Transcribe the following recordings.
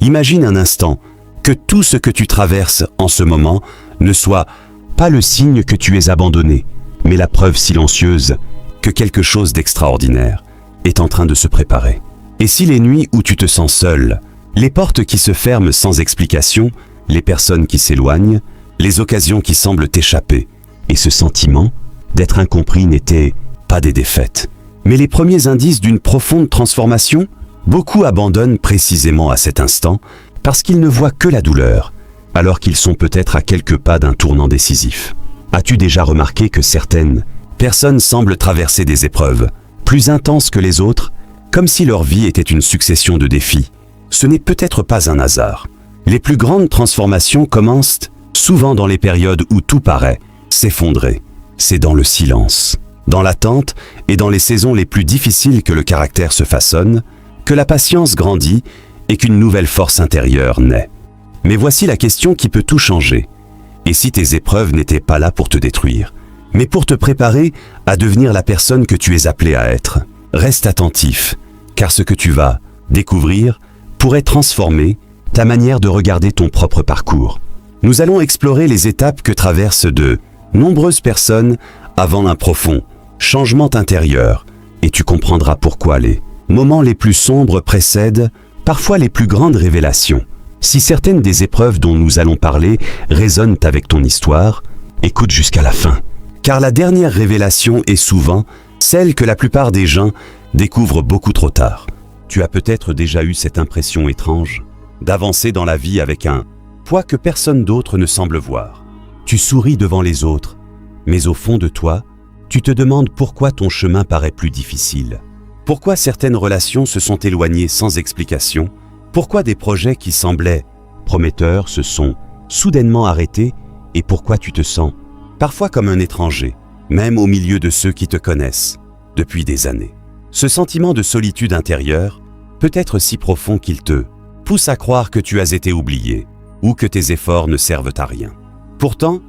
Imagine un instant que tout ce que tu traverses en ce moment ne soit pas le signe que tu es abandonné, mais la preuve silencieuse que quelque chose d'extraordinaire est en train de se préparer. Et si les nuits où tu te sens seul, les portes qui se ferment sans explication, les personnes qui s'éloignent, les occasions qui semblent t'échapper, et ce sentiment d'être incompris n'étaient pas des défaites, mais les premiers indices d'une profonde transformation, beaucoup abandonnent précisément à cet instant parce qu'ils ne voient que la douleur, alors qu'ils sont peut-être à quelques pas d'un tournant décisif. As-tu déjà remarqué que certaines personnes semblent traverser des épreuves plus intenses que les autres, comme si leur vie était une succession de défis? Ce n'est peut-être pas un hasard. Les plus grandes transformations commencent souvent dans les périodes où tout paraît s'effondrer. C'est dans le silence, dans l'attente et dans les saisons les plus difficiles que le caractère se façonne, que la patience grandit et qu'une nouvelle force intérieure naît. Mais voici la question qui peut tout changer. Et si tes épreuves n'étaient pas là pour te détruire, mais pour te préparer à devenir la personne que tu es appelé à être? Reste attentif, car ce que tu vas découvrir pourrait transformer ta manière de regarder ton propre parcours. Nous allons explorer les étapes que traversent de nombreuses personnes avant un profond changement intérieur, et tu comprendras pourquoi les moments les plus sombres précèdent parfois les plus grandes révélations. Si certaines des épreuves dont nous allons parler résonnent avec ton histoire, écoute jusqu'à la fin, car la dernière révélation est souvent celle que la plupart des gens découvrent beaucoup trop tard. Tu as peut-être déjà eu cette impression étrange d'avancer dans la vie avec un poids que personne d'autre ne semble voir. Tu souris devant les autres, mais au fond de toi, tu te demandes pourquoi ton chemin paraît plus difficile. Pourquoi certaines relations se sont éloignées sans explication? Pourquoi des projets qui semblaient prometteurs se sont soudainement arrêtés? Et pourquoi tu te sens parfois comme un étranger, même au milieu de ceux qui te connaissent depuis des années? Ce sentiment de solitude intérieure peut être si profond qu'il te pousse à croire que tu as été oublié ou que tes efforts ne servent à rien. Pourtant,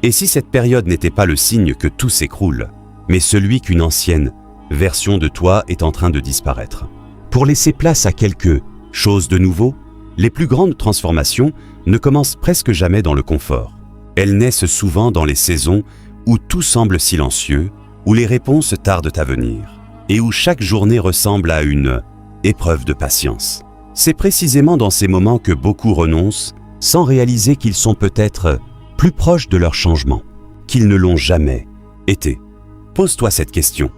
et si cette période n'était pas le signe que tout s'écroule, mais celui qu'une ancienne version de toi est en train de disparaître? Pour laisser place à quelque chose de nouveau, les plus grandes transformations ne commencent presque jamais dans le confort. Elles naissent souvent dans les saisons où tout semble silencieux, où les réponses tardent à venir, et où chaque journée ressemble à une épreuve de patience. C'est précisément dans ces moments que beaucoup renoncent, sans réaliser qu'ils sont peut-être plus proches de leur changement, qu'ils ne l'ont jamais été. Pose-toi cette question.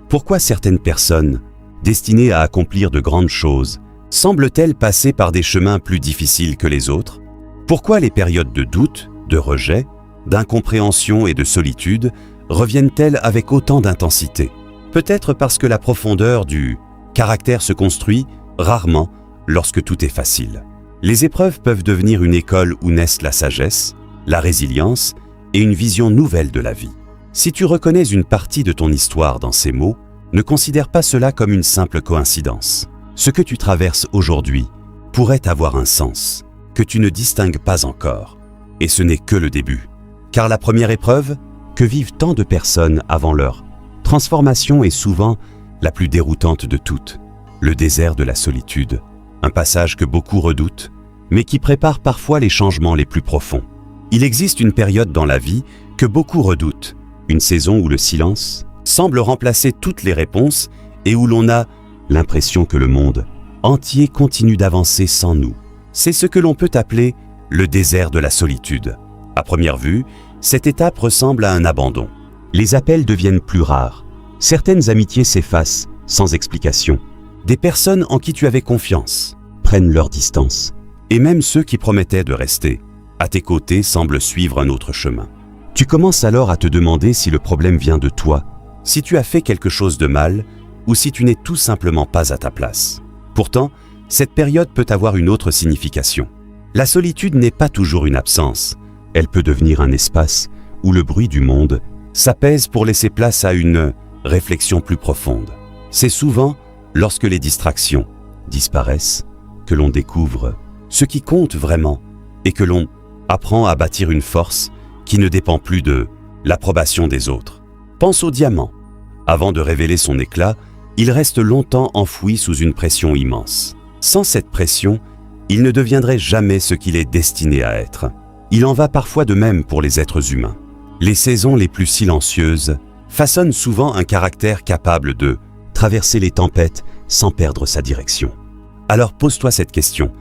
Pourquoi certaines personnes, destinées à accomplir de grandes choses, semblent-elles passer par des chemins plus difficiles que les autres? Pourquoi les périodes de doute, de rejet, d'incompréhension et de solitude reviennent-elles avec autant d'intensité? Peut-être parce que la profondeur du caractère se construit rarement lorsque tout est facile. Les épreuves peuvent devenir une école où naissent la sagesse, la résilience et une vision nouvelle de la vie. Si tu reconnais une partie de ton histoire dans ces mots, ne considère pas cela comme une simple coïncidence. Ce que tu traverses aujourd'hui pourrait avoir un sens que tu ne distingues pas encore. Et ce n'est que le début. Car la première épreuve que vivent tant de personnes avant leur transformation est souvent la plus déroutante de toutes. Le désert de la solitude, un passage que beaucoup redoutent, mais qui prépare parfois les changements les plus profonds. Il existe une période dans la vie que beaucoup redoutent, une saison où le silence semble remplacer toutes les réponses et où l'on a l'impression que le monde entier continue d'avancer sans nous. C'est ce que l'on peut appeler le désert de la solitude. À première vue, cette étape ressemble à un abandon. Les appels deviennent plus rares. Certaines amitiés s'effacent sans explication. Des personnes en qui tu avais confiance prennent leur distance. Et même ceux qui promettaient de rester à tes côtés semblent suivre un autre chemin. Tu commences alors à te demander si le problème vient de toi, si tu as fait quelque chose de mal ou si tu n'es tout simplement pas à ta place. Pourtant, cette période peut avoir une autre signification. La solitude n'est pas toujours une absence. Elle peut devenir un espace où le bruit du monde s'apaise pour laisser place à une réflexion plus profonde. C'est souvent lorsque les distractions disparaissent que l'on découvre ce qui compte vraiment et que l'on apprend à bâtir une force qui ne dépend plus de l'approbation des autres. Pense au diamant. Avant de révéler son éclat, il reste longtemps enfoui sous une pression immense. Sans cette pression, il ne deviendrait jamais ce qu'il est destiné à être. Il en va parfois de même pour les êtres humains. Les saisons les plus silencieuses façonnent souvent un caractère capable de traverser les tempêtes sans perdre sa direction. Alors pose-toi cette question.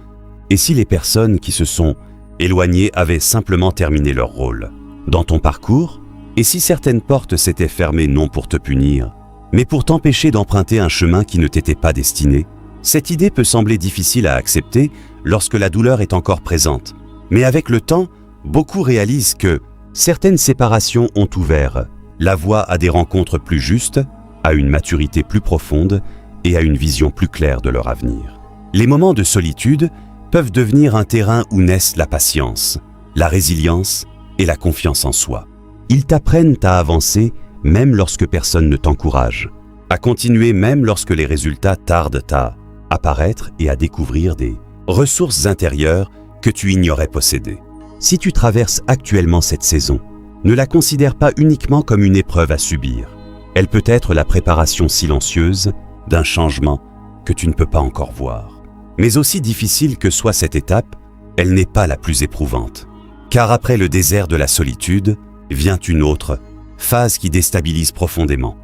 Et si les personnes qui se sont éloignées avaient simplement terminé leur rôle dans ton parcours? Et si certaines portes s'étaient fermées non pour te punir, mais pour t'empêcher d'emprunter un chemin qui ne t'était pas destiné? Cette idée peut sembler difficile à accepter lorsque la douleur est encore présente. Mais avec le temps, beaucoup réalisent que certaines séparations ont ouvert la voie à des rencontres plus justes, à une maturité plus profonde et à une vision plus claire de leur avenir. Les moments de solitude peuvent devenir un terrain où naissent la patience, la résilience et la confiance en soi. Ils t'apprennent à avancer même lorsque personne ne t'encourage, à continuer même lorsque les résultats tardent à apparaître et à découvrir des ressources intérieures que tu ignorais posséder. Si tu traverses actuellement cette saison, ne la considère pas uniquement comme une épreuve à subir. Elle peut être la préparation silencieuse d'un changement que tu ne peux pas encore voir. Mais aussi difficile que soit cette étape, elle n'est pas la plus éprouvante. Car après le désert de la solitude, vient une autre, phase qui déstabilise profondément.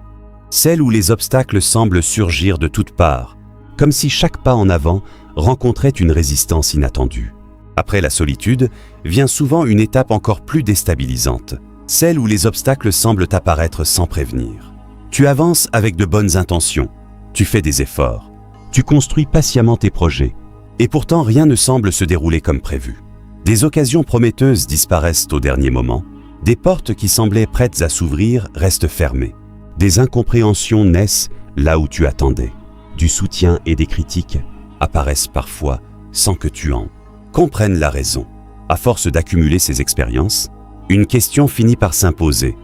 Celle où les obstacles semblent surgir de toutes parts, comme si chaque pas en avant rencontrait une résistance inattendue. Après la solitude, vient souvent une étape encore plus déstabilisante, celle où les obstacles semblent apparaître sans prévenir. Tu avances avec de bonnes intentions, tu fais des efforts, tu construis patiemment tes projets, et pourtant rien ne semble se dérouler comme prévu. Des occasions prometteuses disparaissent au dernier moment, des portes qui semblaient prêtes à s'ouvrir restent fermées, des incompréhensions naissent là où tu attendais, du soutien et des critiques apparaissent parfois sans que tu en comprennes la raison. À force d'accumuler ces expériences, une question finit par s'imposer.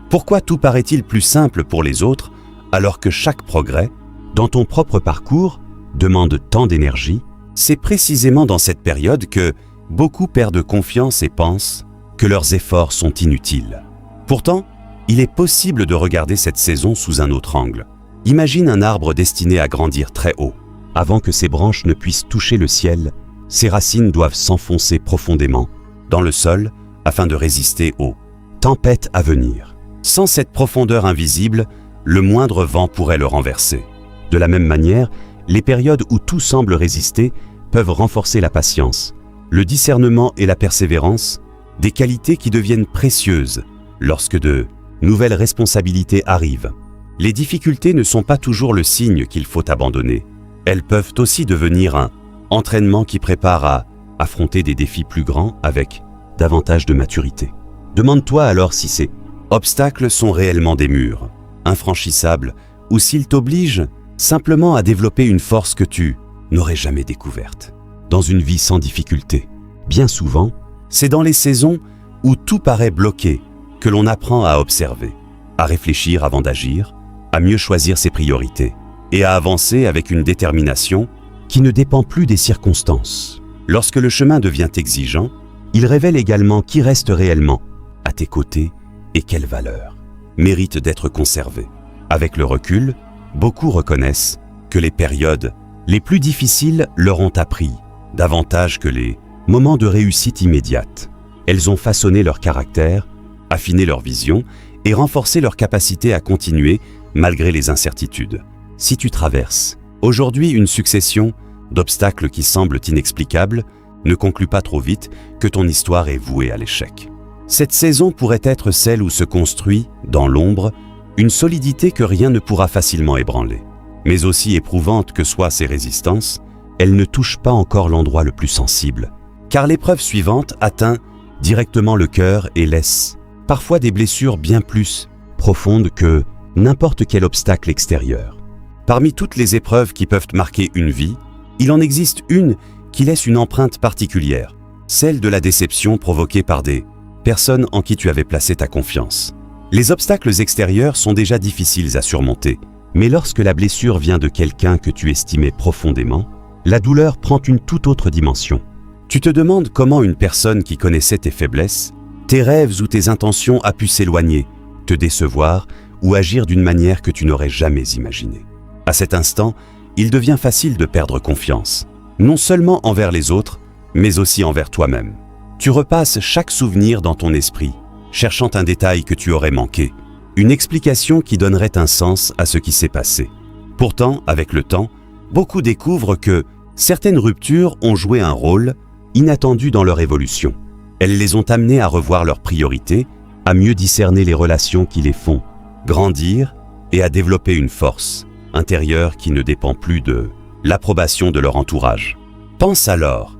Pourquoi tout paraît-il plus simple pour les autres alors que chaque progrès, dans ton propre parcours, demande tant d'énergie? C'est précisément dans cette période que beaucoup perdent confiance et pensent que leurs efforts sont inutiles. Pourtant, il est possible de regarder cette saison sous un autre angle. Imagine un arbre destiné à grandir très haut. Avant que ses branches ne puissent toucher le ciel, ses racines doivent s'enfoncer profondément dans le sol afin de résister aux tempêtes à venir. Sans cette profondeur invisible, le moindre vent pourrait le renverser. De la même manière, les périodes où tout semble résister peuvent renforcer la patience, le discernement et la persévérance, des qualités qui deviennent précieuses lorsque de nouvelles responsabilités arrivent. Les difficultés ne sont pas toujours le signe qu'il faut abandonner. Elles peuvent aussi devenir un entraînement qui prépare à affronter des défis plus grands avec davantage de maturité. Demande-toi alors si ces obstacles sont réellement des murs, infranchissables, ou s'ils t'obligent simplement à développer une force que tu n'aurais jamais découverte. Dans une vie sans difficulté, bien souvent, c'est dans les saisons où tout paraît bloqué que l'on apprend à observer, à réfléchir avant d'agir, à mieux choisir ses priorités et à avancer avec une détermination qui ne dépend plus des circonstances. Lorsque le chemin devient exigeant, il révèle également qui reste réellement à tes côtés et quelles valeurs méritent d'être conservées. Avec le recul, beaucoup reconnaissent que les périodes les plus difficiles leur ont appris davantage que les moments de réussite immédiate. Elles ont façonné leur caractère, affiné leur vision et renforcé leur capacité à continuer malgré les incertitudes. Si tu traverses aujourd'hui une succession d'obstacles qui semblent inexplicables, ne conclus pas trop vite que ton histoire est vouée à l'échec. Cette saison pourrait être celle où se construit, dans l'ombre, une solidité que rien ne pourra facilement ébranler. Mais aussi éprouvantes que soient ces résistances, elles ne touchent pas encore l'endroit le plus sensible, car l'épreuve suivante atteint directement le cœur et laisse parfois des blessures bien plus profondes que n'importe quel obstacle extérieur. Parmi toutes les épreuves qui peuvent marquer une vie, il en existe une qui laisse une empreinte particulière, celle de la déception provoquée par des personnes en qui tu avais placé ta confiance. Les obstacles extérieurs sont déjà difficiles à surmonter, mais lorsque la blessure vient de quelqu'un que tu estimais profondément, la douleur prend une toute autre dimension. Tu te demandes comment une personne qui connaissait tes faiblesses, tes rêves ou tes intentions a pu s'éloigner, te décevoir ou agir d'une manière que tu n'aurais jamais imaginée. À cet instant, il devient facile de perdre confiance. non seulement envers les autres, mais aussi envers toi-même. Tu repasses chaque souvenir dans ton esprit, cherchant un détail que tu aurais manqué, une explication qui donnerait un sens à ce qui s'est passé. Pourtant, avec le temps, beaucoup découvrent que certaines ruptures ont joué un rôle inattendu dans leur évolution. Elles les ont amenés à revoir leurs priorités, à mieux discerner les relations qui les font grandir et à développer une force intérieure qui ne dépend plus de l'approbation de leur entourage. Pense alors,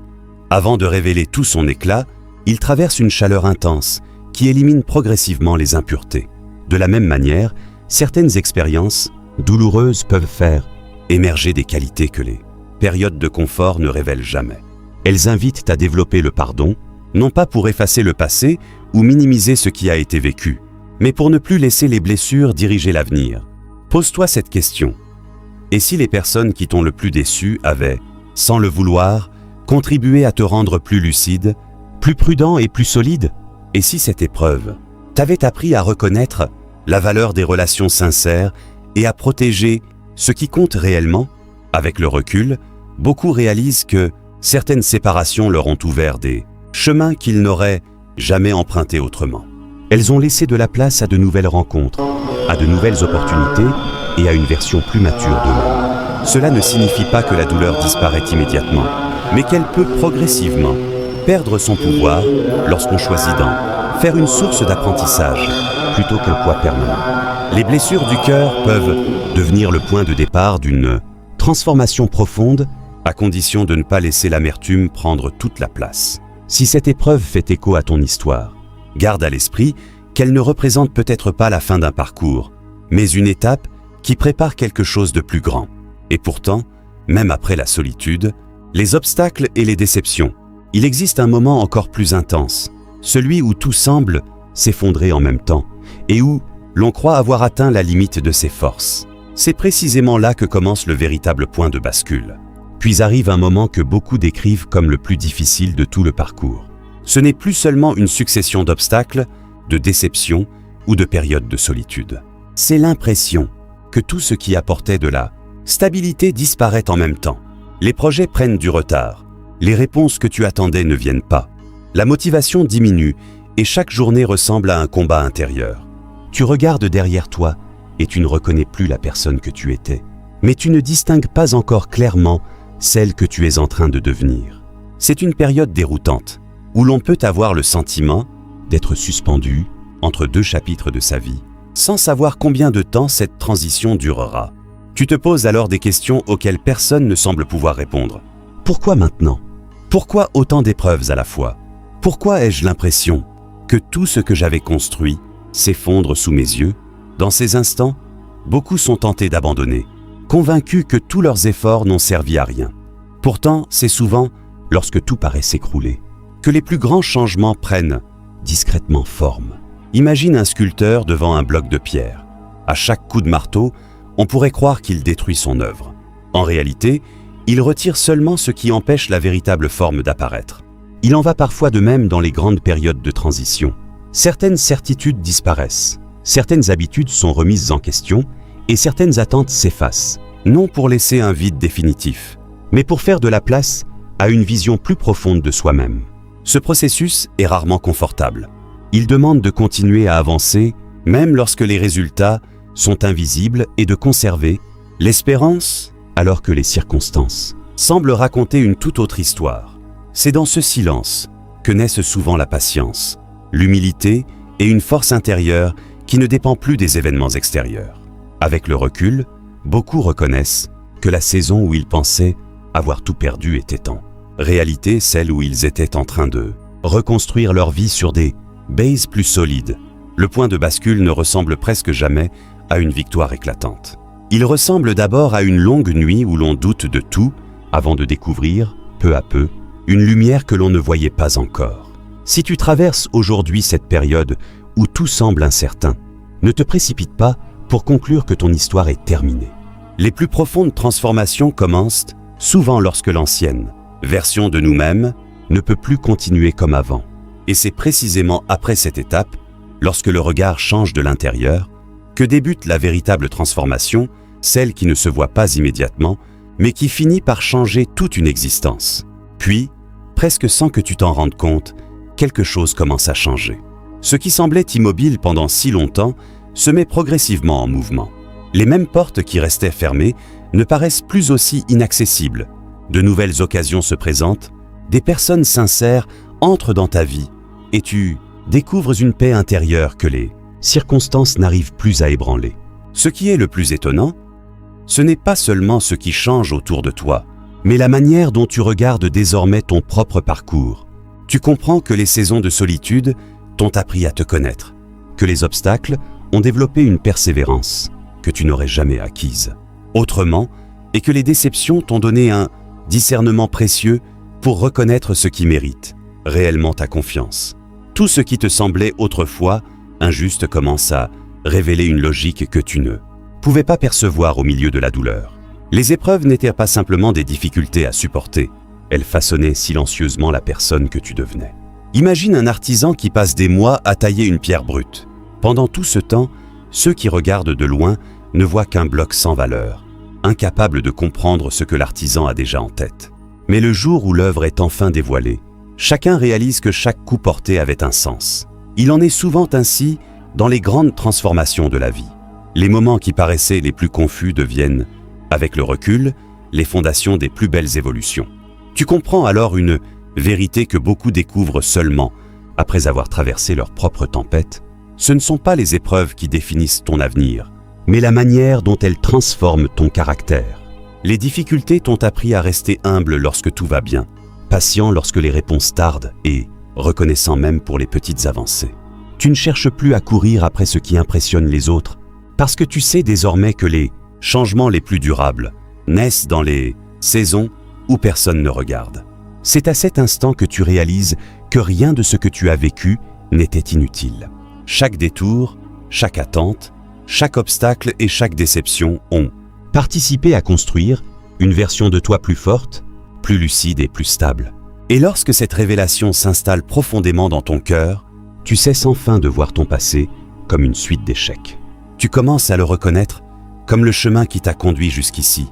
avant de révéler tout son éclat, il traverse une chaleur intense qui élimine progressivement les impuretés. De la même manière, certaines expériences douloureuses peuvent faire émerger des qualités que les périodes de confort ne révèlent jamais. Elles invitent à développer le pardon, non pas pour effacer le passé ou minimiser ce qui a été vécu, mais pour ne plus laisser les blessures diriger l'avenir. Pose-toi cette question. Et si les personnes qui t'ont le plus déçu avaient, sans le vouloir, contribué à te rendre plus lucide, plus prudent et plus solide? Et si cette épreuve t'avait appris à reconnaître la valeur des relations sincères et à protéger ce qui compte réellement? Avec le recul, beaucoup réalisent que certaines séparations leur ont ouvert des chemins qu'ils n'auraient jamais empruntés autrement. Elles ont laissé de la place à de nouvelles rencontres, à de nouvelles opportunités et à une version plus mature d'eux-mêmes. Cela ne signifie pas que la douleur disparaît immédiatement, mais qu'elle peut progressivement perdre son pouvoir lorsqu'on choisit d'en faire une source d'apprentissage plutôt qu'un poids permanent. Les blessures du cœur peuvent devenir le point de départ d'une transformation profonde, à condition de ne pas laisser l'amertume prendre toute la place. Si cette épreuve fait écho à ton histoire, garde à l'esprit qu'elle ne représente peut-être pas la fin d'un parcours, mais une étape qui prépare quelque chose de plus grand. Et pourtant, même après la solitude, les obstacles et les déceptions, il existe un moment encore plus intense, celui où tout semble s'effondrer en même temps, et où l'on croit avoir atteint la limite de ses forces. C'est précisément là que commence le véritable point de bascule. Puis arrive un moment que beaucoup décrivent comme le plus difficile de tout le parcours. Ce n'est plus seulement une succession d'obstacles, de déceptions ou de périodes de solitude. C'est l'impression que tout ce qui apportait de la stabilité disparaît en même temps. Les projets prennent du retard, les réponses que tu attendais ne viennent pas, la motivation diminue et chaque journée ressemble à un combat intérieur. Tu regardes derrière toi et tu ne reconnais plus la personne que tu étais, mais tu ne distingues pas encore clairement celle que tu es en train de devenir. C'est une période déroutante, où l'on peut avoir le sentiment d'être suspendu entre deux chapitres de sa vie, sans savoir combien de temps cette transition durera. Tu te poses alors des questions auxquelles personne ne semble pouvoir répondre. Pourquoi maintenant? Pourquoi autant d'épreuves à la fois? Pourquoi ai-je l'impression que tout ce que j'avais construit s'effondre sous mes yeux? Dans ces instants, beaucoup sont tentés d'abandonner, convaincus que tous leurs efforts n'ont servi à rien. Pourtant, c'est souvent, lorsque tout paraît s'écrouler, que les plus grands changements prennent discrètement forme. Imagine un sculpteur devant un bloc de pierre. À chaque coup de marteau, on pourrait croire qu'il détruit son œuvre. En réalité, il retire seulement ce qui empêche la véritable forme d'apparaître. Il en va parfois de même dans les grandes périodes de transition. Certaines certitudes disparaissent, certaines habitudes sont remises en question et certaines attentes s'effacent, non pour laisser un vide définitif, mais pour faire de la place à une vision plus profonde de soi-même. Ce processus est rarement confortable. Il demande de continuer à avancer, même lorsque les résultats sont invisibles, et de conserver l'espérance alors que les circonstances semblent raconter une toute autre histoire. C'est dans ce silence que naissent souvent la patience, l'humilité et une force intérieure qui ne dépend plus des événements extérieurs. Avec le recul, beaucoup reconnaissent que la saison où ils pensaient avoir tout perdu était en réalité celle où ils étaient en train de reconstruire leur vie sur des bases plus solides. Le point de bascule ne ressemble presque jamais à une victoire éclatante. Il ressemble d'abord à une longue nuit où l'on doute de tout avant de découvrir, peu à peu, une lumière que l'on ne voyait pas encore. Si tu traverses aujourd'hui cette période où tout semble incertain, ne te précipite pas pour conclure que ton histoire est terminée. Les plus profondes transformations commencent souvent lorsque l'ancienne version de nous-mêmes ne peut plus continuer comme avant. Et c'est précisément après cette étape, lorsque le regard change de l'intérieur, que débute la véritable transformation, celle qui ne se voit pas immédiatement, mais qui finit par changer toute une existence. Puis, presque sans que tu t'en rendes compte, quelque chose commence à changer. Ce qui semblait immobile pendant si longtemps se met progressivement en mouvement. Les mêmes portes qui restaient fermées ne paraissent plus aussi inaccessibles. De nouvelles occasions se présentent, des personnes sincères entrent dans ta vie et tu découvres une paix intérieure que les circonstances n'arrivent plus à ébranler. Ce qui est le plus étonnant, ce n'est pas seulement ce qui change autour de toi, mais la manière dont tu regardes désormais ton propre parcours. Tu comprends que les saisons de solitude t'ont appris à te connaître, que les obstacles ont développé une persévérance que tu n'aurais jamais acquise autrement, et que les déceptions t'ont donné un discernement précieux pour reconnaître ce qui mérite réellement ta confiance. Tout ce qui te semblait autrefois injuste commence à révéler une logique que tu ne pouvais pas percevoir au milieu de la douleur. Les épreuves n'étaient pas simplement des difficultés à supporter, elles façonnaient silencieusement la personne que tu devenais. Imagine un artisan qui passe des mois à tailler une pierre brute. Pendant tout ce temps, ceux qui regardent de loin ne voient qu'un bloc sans valeur, incapable de comprendre ce que l'artisan a déjà en tête. Mais le jour où l'œuvre est enfin dévoilée, chacun réalise que chaque coup porté avait un sens. Il en est souvent ainsi dans les grandes transformations de la vie. Les moments qui paraissaient les plus confus deviennent, avec le recul, les fondations des plus belles évolutions. Tu comprends alors une vérité que beaucoup découvrent seulement après avoir traversé leur propre tempête. Ce ne sont pas les épreuves qui définissent ton avenir, mais la manière dont elles transforment ton caractère. Les difficultés t'ont appris à rester humble lorsque tout va bien, patient lorsque les réponses tardent et reconnaissant même pour les petites avancées. Tu ne cherches plus à courir après ce qui impressionne les autres, parce que tu sais désormais que les changements les plus durables naissent dans les saisons où personne ne regarde. C'est à cet instant que tu réalises que rien de ce que tu as vécu n'était inutile. Chaque détour, chaque attente, chaque obstacle et chaque déception ont participé à construire une version de toi plus forte, plus lucide et plus stable. Et lorsque cette révélation s'installe profondément dans ton cœur, tu cesses enfin de voir ton passé comme une suite d'échecs. Tu commences à le reconnaître comme le chemin qui t'a conduit jusqu'ici,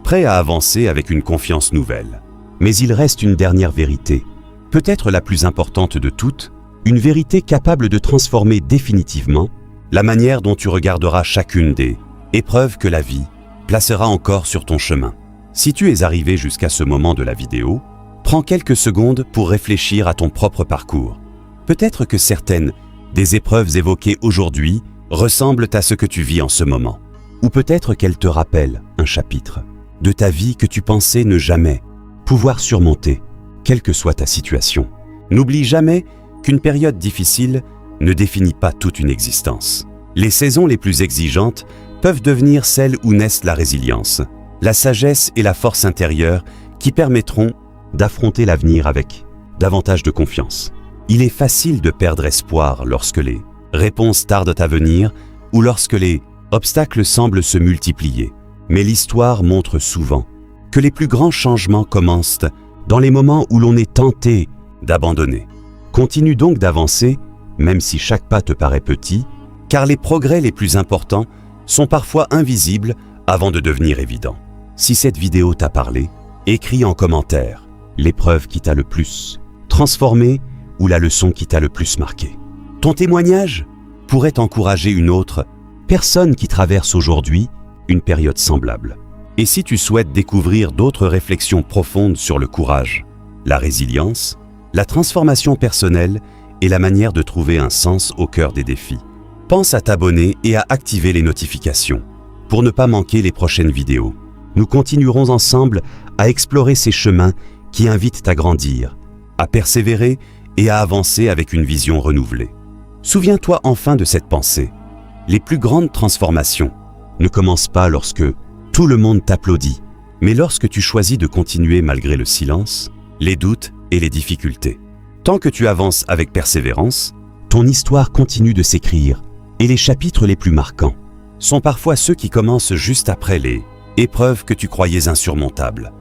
prêt à avancer avec une confiance nouvelle. Mais il reste une dernière vérité, peut-être la plus importante de toutes, une vérité capable de transformer définitivement la manière dont tu regarderas chacune des épreuves que la vie placera encore sur ton chemin. Si tu es arrivé jusqu'à ce moment de la vidéo, prends quelques secondes pour réfléchir à ton propre parcours. Peut-être que certaines des épreuves évoquées aujourd'hui ressemblent à ce que tu vis en ce moment. Ou peut-être qu'elles te rappellent un chapitre de ta vie que tu pensais ne jamais pouvoir surmonter, quelle que soit ta situation. N'oublie jamais qu'une période difficile ne définit pas toute une existence. Les saisons les plus exigeantes peuvent devenir celles où naissent la résilience, la sagesse et la force intérieure qui permettront d'affronter l'avenir avec davantage de confiance. Il est facile de perdre espoir lorsque les réponses tardent à venir ou lorsque les obstacles semblent se multiplier. Mais l'histoire montre souvent que les plus grands changements commencent dans les moments où l'on est tenté d'abandonner. Continue donc d'avancer, même si chaque pas te paraît petit, car les progrès les plus importants sont parfois invisibles avant de devenir évidents. Si cette vidéo t'a parlé, écris en commentaire l'épreuve qui t'a le plus transformé ou la leçon qui t'a le plus marqué. Ton témoignage pourrait encourager une autre personne qui traverse aujourd'hui une période semblable. Et si tu souhaites découvrir d'autres réflexions profondes sur le courage, la résilience, la transformation personnelle et la manière de trouver un sens au cœur des défis, pense à t'abonner et à activer les notifications pour ne pas manquer les prochaines vidéos. Nous continuerons ensemble à explorer ces chemins qui invitent à grandir, à persévérer et à avancer avec une vision renouvelée. Souviens-toi enfin de cette pensée. Les plus grandes transformations ne commencent pas lorsque tout le monde t'applaudit, mais lorsque tu choisis de continuer malgré le silence, les doutes et les difficultés. Tant que tu avances avec persévérance, ton histoire continue de s'écrire et les chapitres les plus marquants sont parfois ceux qui commencent juste après les épreuves que tu croyais insurmontables.